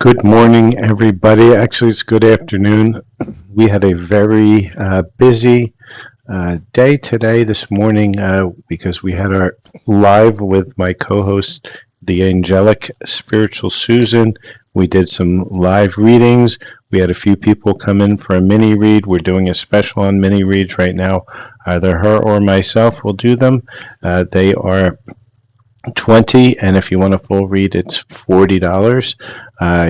Good morning, everybody. Actually, it's good afternoon. We had a very busy day today, this morning, because we had our live with my co-host, the angelic spiritual Susan. We did some live readings. We had a few people come in for a mini read. We're doing a special on mini reads right now. Either her or myself will do them. They are 20, and if you want a full read, it's $40.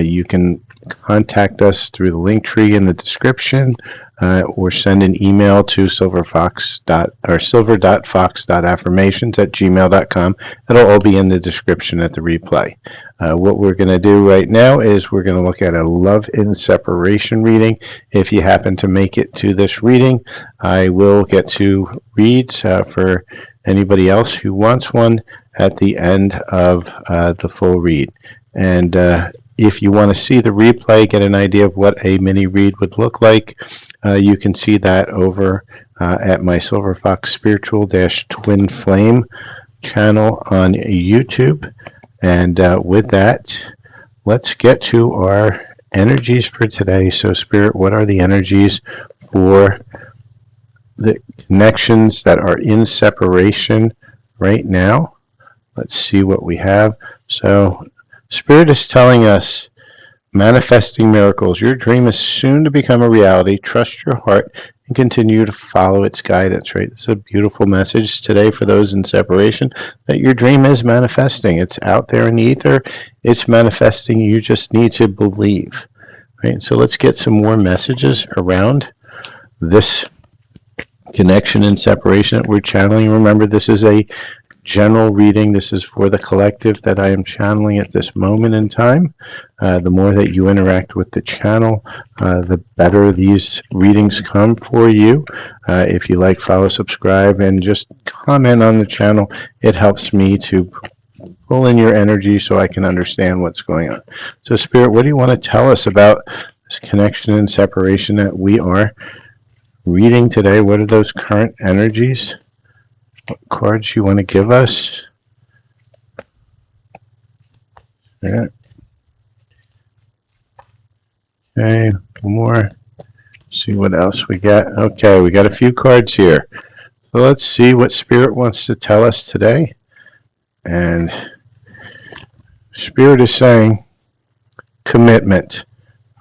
You can contact us through the link tree in the description, or send an email to silver.fox.affirmations@gmail.com. It'll all be in the description at the replay. What we're going to do right now is we're going to look at a love in separation reading. If you happen to make it to this reading, I will get to reads for anybody else who wants one at the end of the full read. And if you want to see the replay, get an idea of what a mini read would look like, you can see that over at my Silver Fox Spiritual Twin Flame channel on YouTube. And with that, let's get to our energies for today. So, Spirit, what are the energies for the connections that are in separation right now? Let's see what we have. So, Spirit is telling us, manifesting miracles. Your dream is soon to become a reality. Trust your heart and continue to follow its guidance, right? It's a beautiful message today for those in separation, that your dream is manifesting. It's out there in the ether. It's manifesting. You just need to believe, right? So let's get some more messages around this connection and separation that we're channeling. Remember, this is a general reading. This is for the collective that I am channeling at this moment in time. The more that you interact with the channel, the better these readings come for you. If you like, follow, subscribe, and just comment on the channel. It helps me to pull in your energy so I can understand what's going on. So, Spirit, what do you want to tell us about this connection and separation that we are reading today? What are those current energies? What cards you want to give us? Yeah. Okay, one more. See what else we got. Okay, we got a few cards here. So let's see what Spirit wants to tell us today. And Spirit is saying commitment,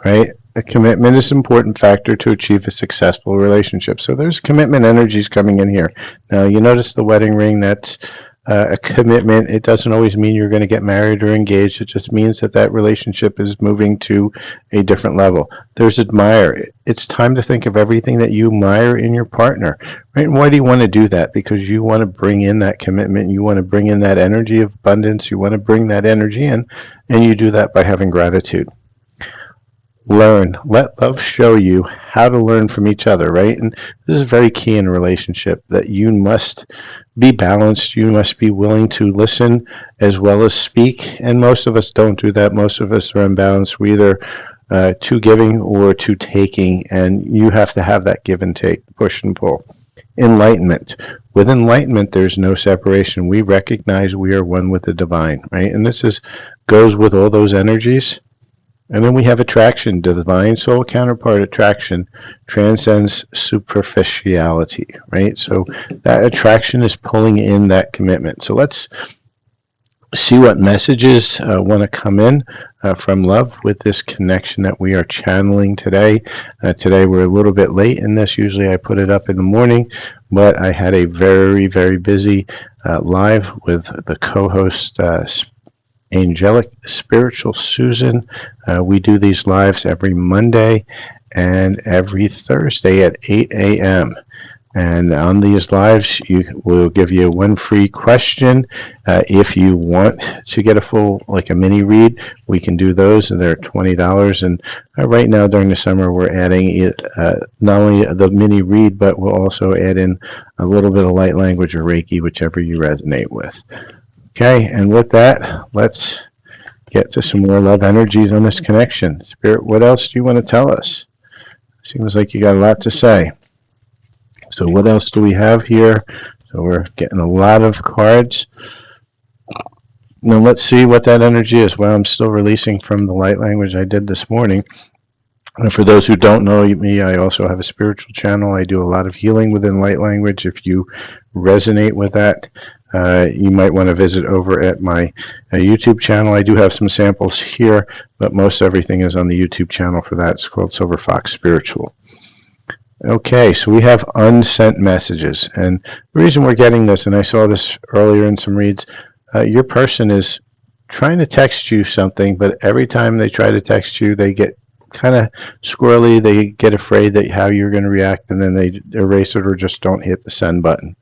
right? A commitment is an important factor to achieve a successful relationship. So there's commitment energies coming in here. Now, you notice the wedding ring, that's a commitment. It doesn't always mean you're going to get married or engaged. It just means that that relationship is moving to a different level. There's admire. It's time to think of everything that you admire in your partner, right? And why do you want to do that? Because you want to bring in that commitment. You want to bring in that energy of abundance. You want to bring that energy in, and you do that by having gratitude. Learn. Let love show you how to learn from each other, right? And this is very key in a relationship, that you must be balanced. You must be willing to listen as well as speak. And most of us don't do that. Most of us are unbalanced. We're either too giving or too taking, and you have to have that give and take, push and pull. Enlightenment. With enlightenment, there's no separation. We recognize we are one with the divine, right? And this goes with all those energies. And then we have attraction. Divine soul counterpart attraction transcends superficiality, right? So that attraction is pulling in that commitment. So let's see what messages want to come in from love with this connection that we are channeling today. Today we're a little bit late in this. Usually I put it up in the morning, but I had a very, very busy live with the co-host angelic spiritual Susan. We do these lives every Monday and every Thursday at 8 a.m. And on these lives, we'll give you one free question. If you want to get a full, like a mini read, we can do those, and they're $20. And right now during the summer, we're adding not only the mini read, but we'll also add in a little bit of light language or Reiki, whichever you resonate with. Okay, and with that, let's get to some more love energies on this connection. Spirit, what else do you want to tell us? Seems like you got a lot to say. So what else do we have here? So we're getting a lot of cards. Now let's see what that energy is. Well, I'm still releasing from the light language I did this morning. And for those who don't know me, I also have a spiritual channel. I do a lot of healing within light language. If you resonate with that, you might want to visit over at my YouTube channel. I do have some samples here, but most everything is on the YouTube channel for that. It's called Silver Fox Spiritual. Okay, so we have unsent messages. And the reason we're getting this, and I saw this earlier in some reads, your person is trying to text you something, but every time they try to text you, they get kind of squirrely. They get afraid that how you're going to react, and then they erase it or just don't hit the send button.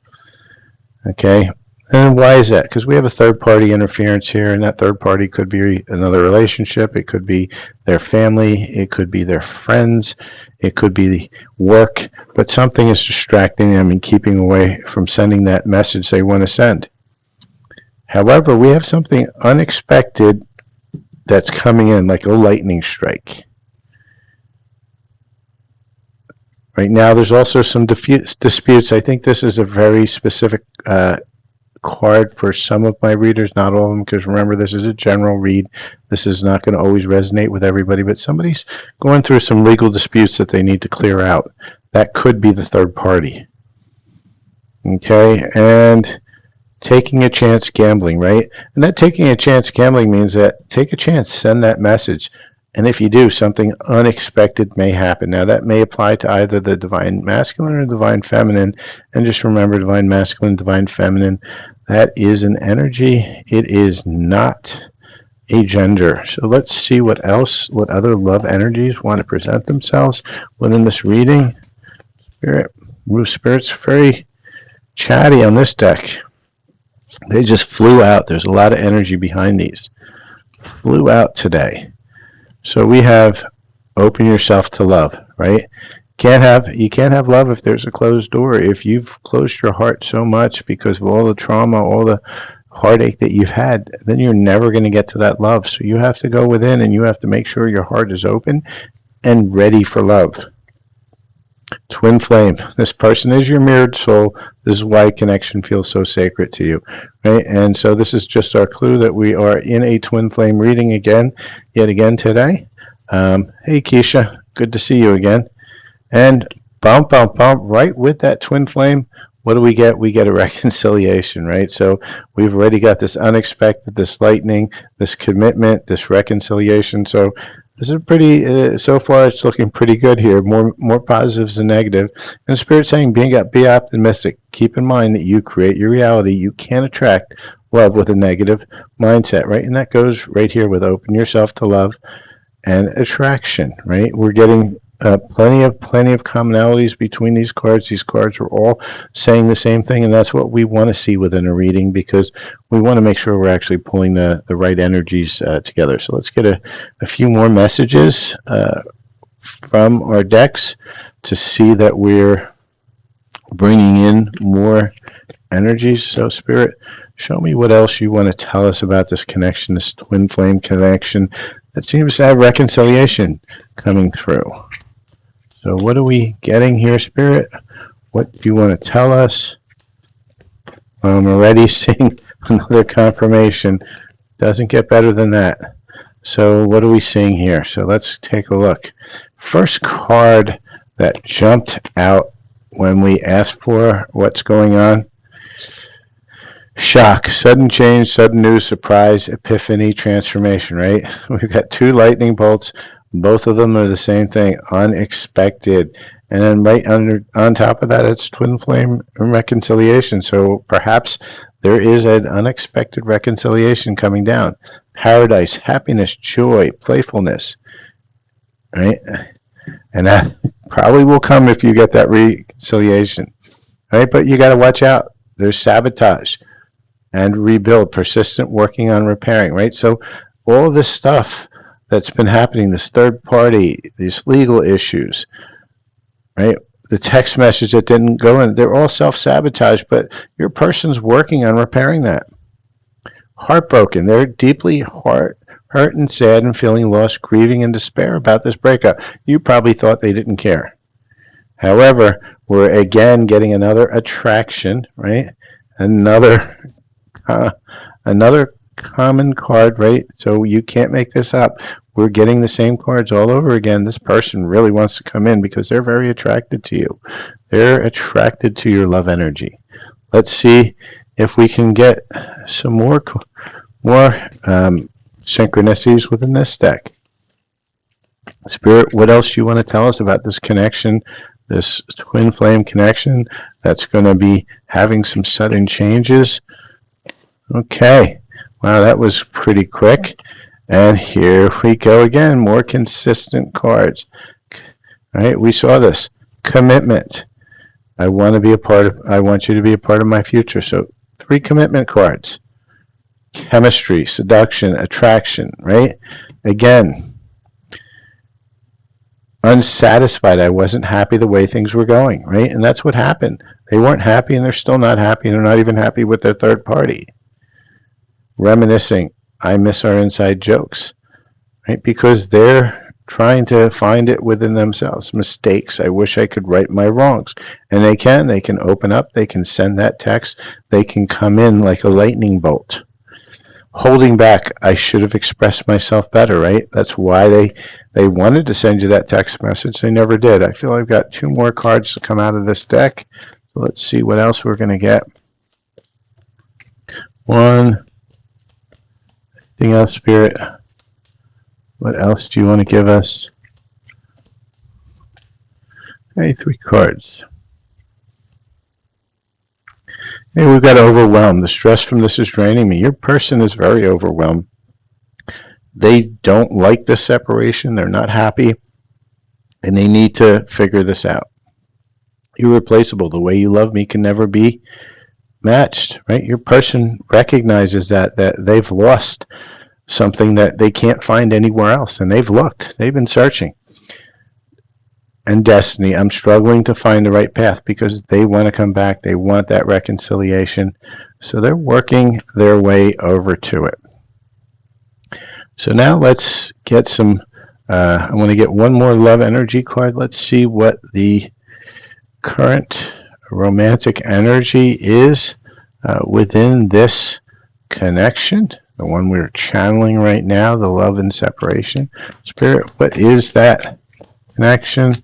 Okay, and why is that? Because we have a third-party interference here, and that third party could be another relationship. It could be their family. It could be their friends. It could be work. But something is distracting them and keeping away from sending that message they want to send. However, we have something unexpected that's coming in, like a lightning strike. Right now, there's also some disputes. I think this is a very specific card for some of my readers, not all of them, because remember, this is a general read. This is not going to always resonate with everybody, but somebody's going through some legal disputes that they need to clear out. That could be the third party. Okay, and taking a chance gambling, right? And that taking a chance gambling means that take a chance, send that message. And if you do, something unexpected may happen. Now, that may apply to either the divine masculine or divine feminine. And just remember, divine masculine, divine feminine, that is an energy. It is not a gender. So let's see what else, what other love energies want to present themselves within this reading. Spirit's very chatty on this deck. They just flew out. There's a lot of energy behind these. Flew out today. So we have open yourself to love, right? You can't have love if there's a closed door. If you've closed your heart so much because of all the trauma, all the heartache that you've had, then you're never going to get to that love. So you have to go within and you have to make sure your heart is open and ready for love. Twin flame. This person is your mirrored soul. This is why connection feels so sacred to you, right? And so this is just our clue that we are in a twin flame reading yet again today. Hey, Keisha, good to see you again. And bump, right with that twin flame, what do we get? We get a reconciliation, right? So we've already got this unexpected, this lightning, this commitment, this reconciliation. So this is pretty, so far it's looking pretty good here, more positives than negative. And Spirit's saying be optimistic. Keep in mind that you create your reality. You can't attract love with a negative mindset, right? And that goes right here with open yourself to love and attraction, right? We're getting plenty of commonalities between these cards. These cards are all saying the same thing, and that's what we want to see within a reading because we want to make sure we're actually pulling the right energies together. So let's get a few more messages from our decks to see that we're bringing in more energies. So Spirit, show me what else you want to tell us about this connection, this twin flame connection that seems to have reconciliation coming through. So what are we getting here, Spirit? What do you want to tell us? I'm already seeing another confirmation. Doesn't get better than that. So what are we seeing here? So let's take a look. First card that jumped out when we asked for what's going on. Shock, sudden change, sudden news, surprise, epiphany, transformation, right? We've got two lightning bolts. Both of them are the same thing, unexpected. And then right on top of that, it's twin flame reconciliation. So perhaps there is an unexpected reconciliation coming down. Paradise, happiness, joy, playfulness, right? And that probably will come if you get that reconciliation, right? But you got to watch out. There's sabotage and rebuild, persistent working on repairing, right? So all this stuff that's been happening, this third party, these legal issues, right? The text message that didn't go in, they're all self-sabotage, but your person's working on repairing that. Heartbroken, they're deeply hurt and sad and feeling lost, grieving and despair about this breakup. You probably thought they didn't care. However, we're again getting another attraction, right? Another common card, right? So you can't make this up. We're getting the same cards all over again. This person really wants to come in because they're very attracted to you. They're attracted to your love energy. Let's see if we can get some more synchronicities within this deck. Spirit, what else do you want to tell us about this connection, this twin flame connection that's going to be having some sudden changes? Okay. Wow, that was pretty quick. And here we go again, more consistent cards. All right, we saw this. Commitment. I want you to be a part of my future. So 3 commitment cards. Chemistry, seduction, attraction, right? Again, unsatisfied. I wasn't happy the way things were going, right? And that's what happened. They weren't happy, and they're still not happy, and they're not even happy with their third party. Reminiscing. I miss our inside jokes, right? Because they're trying to find it within themselves. Mistakes. I wish I could right my wrongs. And they can open up, they can send that text, they can come in like a lightning bolt. Holding back, I should have expressed myself better, right? That's why they wanted to send you that text message. They never did. I feel I've got 2 more cards to come out of this deck. So let's see what else we're going to get. 1. Anything else, Spirit? What else do you want to give us? Okay, 3 cards. Hey, we've got overwhelmed. The stress from this is draining me. Your person is very overwhelmed. They don't like the separation. They're not happy. And they need to figure this out. Irreplaceable. The way you love me can never be matched, right? Your person recognizes that they've lost something that they can't find anywhere else. And they've looked. They've been searching. And destiny, I'm struggling to find the right path because they want to come back. They want that reconciliation. So they're working their way over to it. So now let's get some, I want to get one more love energy card. Let's see what the current romantic energy is within this connection. The one we're channeling right now, the love and separation. Spirit, what is that connection?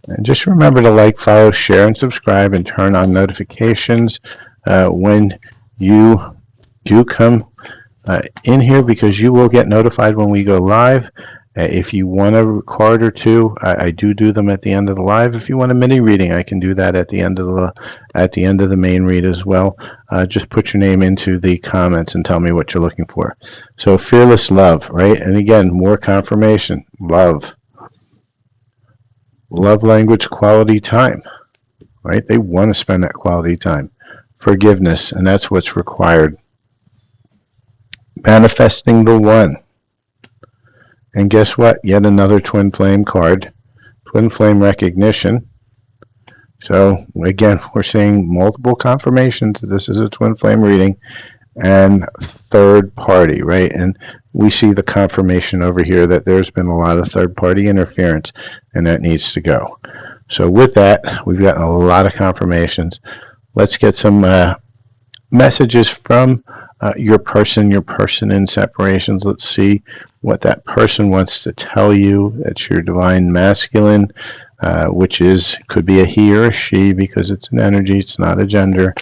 And just remember to like, follow, share, and subscribe, and turn on notifications when you do come in here, because you will get notified when we go live. If you want a card or 2, I do them at the end of the live. If you want a mini reading, I can do that at the end of the main read as well. Just put your name into the comments and tell me what you're looking for. So fearless love, right? And again, more confirmation. Love language, quality time, right? They want to spend that quality time. Forgiveness, and that's what's required. Manifesting the one. And guess what? Yet another twin flame card. Twin flame recognition. So again, we're seeing multiple confirmations that this is a twin flame reading. And third party, right? And we see the confirmation over here that there's been a lot of third party interference, and that needs to go. So with that, we've gotten a lot of confirmations. Let's get some messages from your person in separations. Let's see what that person wants to tell you. That's your divine masculine, which could be a he or a she, because it's an energy, it's not a gender.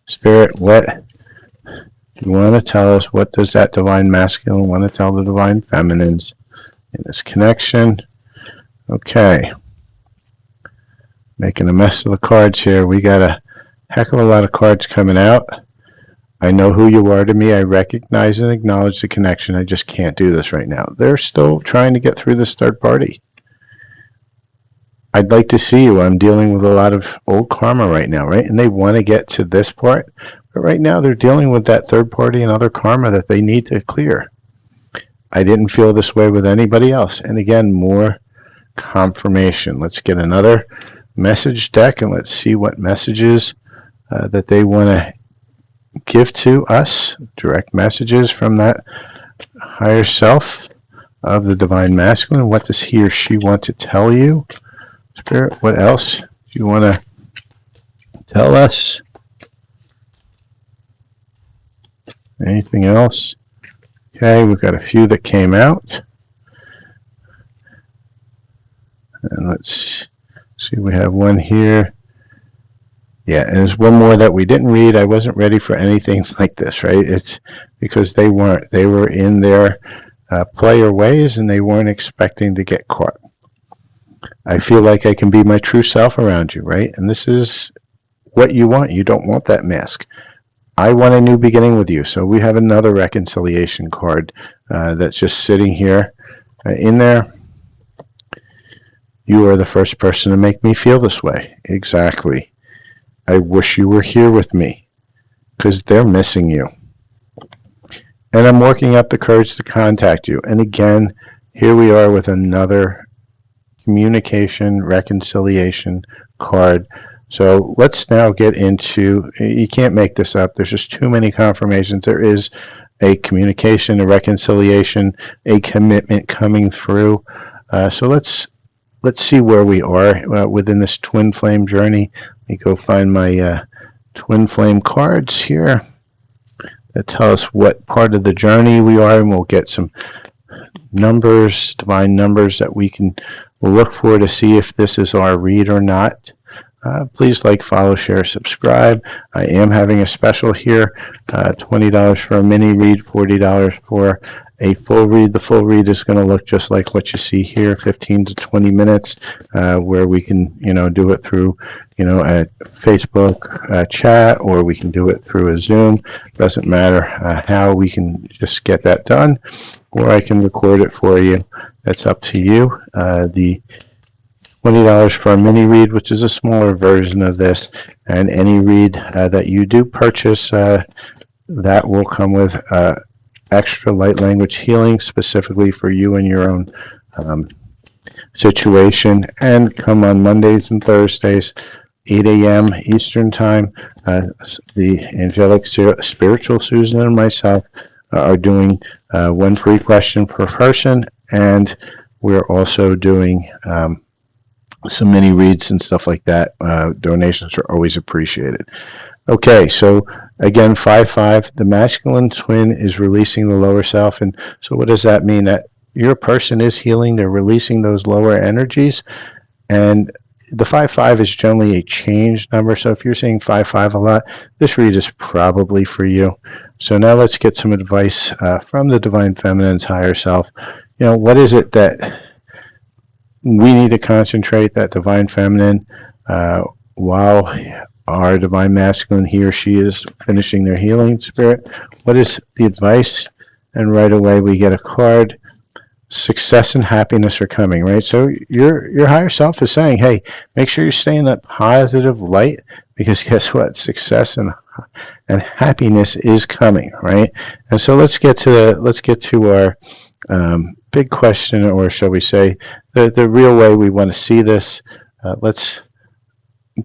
Spirit, what you want to tell us? What does that divine masculine want to tell the divine feminines in this connection? Okay. Making a mess of the cards here. We got a heck of a lot of cards coming out. I know who you are to me. I recognize and acknowledge the connection. I just can't do this right now. They're still trying to get through this third party. I'd like to see you. I'm dealing with a lot of old karma right now, right? And they want to get to this part. But right now they're dealing with that third party and other karma that they need to clear. I didn't feel this way with anybody else. And again, more confirmation. Let's get another message deck and let's see what messages that they want to give to us. Direct messages from that higher self of the divine masculine. What does he or she want to tell you? Spirit, what else do you want to tell us? Anything else? Okay, we've got a few that came out. And let's see, we have one here. Yeah, and there's one more that we didn't read. I wasn't ready for anything like this, right? It's because they weren't. They were in their player ways, and they weren't expecting to get caught. I feel like I can be my true self around you, right? And this is what you want. You don't want that mask. I want a new beginning with you. So we have another reconciliation card that's just sitting here in there. You are the first person to make me feel this way. Exactly. I wish you were here with me because they're missing you. And I'm working up the courage to contact you. And again, here we are with another communication reconciliation card. So let's now get into, you can't make this up. There's just too many confirmations. There is a communication, a reconciliation, a commitment coming through. So let's see where we are within this twin flame journey. Let me go find my twin flame cards here that tell us what part of the journey we are, and we'll get some numbers, divine numbers that we'll look for to see if this is our read or not. Please like, follow, share, subscribe. I am having a special here, $20 for a mini read, $40 for a full read. The full read is going to look just like what you see here, 15 to 20 minutes, where we can, do it through, a Facebook chat, or we can do it through a Zoom. Doesn't matter how, we can just get that done, or I can record it for you. That's up to you. The $20 for a mini read, which is a smaller version of this, and any read that you do purchase, that will come with extra light language healing specifically for you and your own situation, and come on Mondays and Thursdays, 8 a.m. Eastern Time. The Angelic Spiritual Susan and myself are doing one free question per person, and we're also doing some mini reads and stuff like that. Donations are always appreciated. Okay, so again, 5-5, the masculine twin is releasing the lower self. And so what does that mean? That your person is healing, they're releasing those lower energies. And the 5-5 is generally a change number. So if you're seeing 5-5 a lot, this read is probably for you. So now let's get some advice from the Divine Feminine's higher self. What is it that we need to concentrate, that Divine Feminine, while our Divine Masculine, he or she, is finishing their healing spirit? What is the advice? And right away we get a card. Success and happiness are coming, right? So your higher self is saying, hey, make sure you stay in that positive light, because guess what? Success and happiness is coming, right? And so let's get to our big question, or shall we say, the real way we want to see this. Let's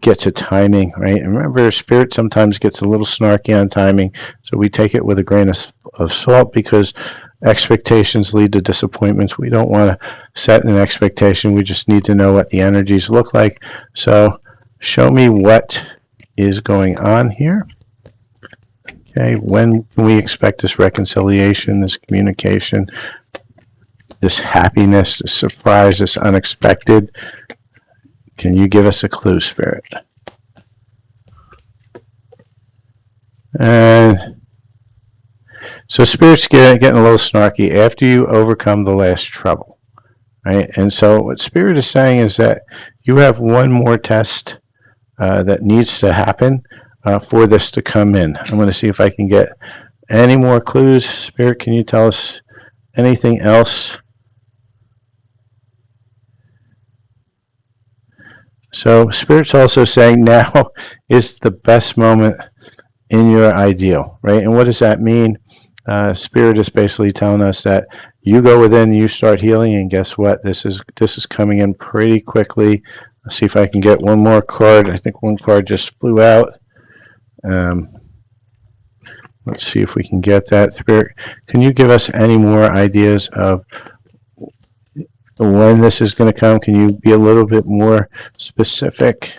get to timing, right? And remember, Spirit sometimes gets a little snarky on timing, so we take it with a grain of salt, because expectations lead to disappointments. We don't want to set an expectation. We just need to know what the energies look like. So show me what is going on here. Okay, when can we expect this reconciliation, this communication, this happiness, this surprise, this unexpected? Can you give us a clue, Spirit? And so Spirit's getting a little snarky after you overcome the last trouble, right? And so what Spirit is saying is that you have one more test that needs to happen for this to come in. I'm going to see if I can get any more clues. Spirit, can you tell us anything else? So Spirit's also saying now is the best moment in your ideal, right? And what does that mean? Spirit is basically telling us that you go within, you start healing, and guess what? This is coming in pretty quickly. Let's see if I can get one more card. I think one card just flew out. Let's see if we can get that. Spirit, can you give us any more ideas of when this is going to come? Can you be a little bit more specific?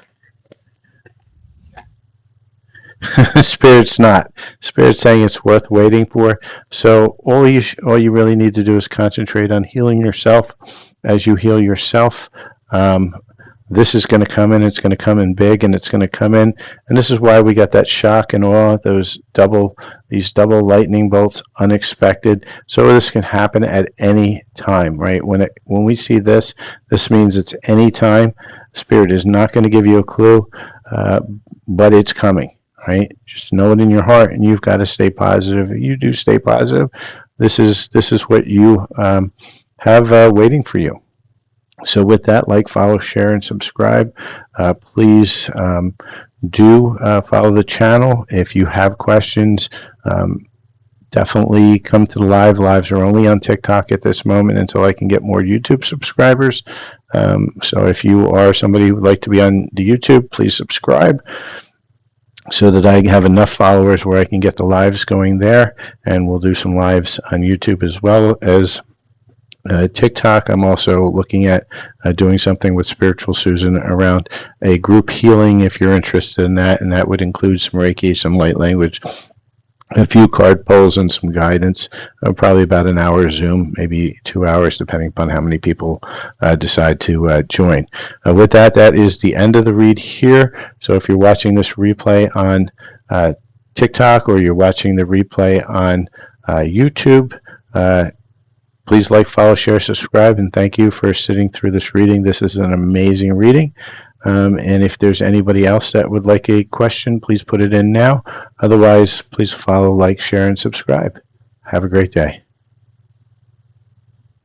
Spirit's not. Spirit's saying it's worth waiting for. So all you really need to do is concentrate on healing yourself. As you heal yourself, um, this is going to come in. It's going to come in big, and it's going to come in. And this is why we got that shock and awe. These double lightning bolts, unexpected. So this can happen at any time, right? When we see this, this means it's any time. Spirit is not going to give you a clue, but it's coming. Right? Just know it in your heart, and you've got to stay positive. You do stay positive. This is what you have waiting for you. So with that, like, follow, share, and subscribe. Please do follow the channel. If you have questions, definitely come to the live. Lives are only on TikTok at this moment until I can get more YouTube subscribers. So if you are somebody who would like to be on the YouTube, please subscribe, so that I have enough followers where I can get the lives going there, and we'll do some lives on YouTube as well as TikTok. I'm also looking at doing something with Spiritual Susan around a group healing, if you're interested in that, and that would include some Reiki, some light language, a few card pulls, and some guidance. Probably about an hour Zoom, maybe 2 hours, depending upon how many people decide to join. With that, that is the end of the read here. So if you're watching this replay on TikTok, or you're watching the replay on YouTube, please like, follow, share, subscribe, and thank you for sitting through this reading. This is an amazing reading. And if there's anybody else that would like a question, please put it in now. Otherwise, please follow, like, share, and subscribe. Have a great day.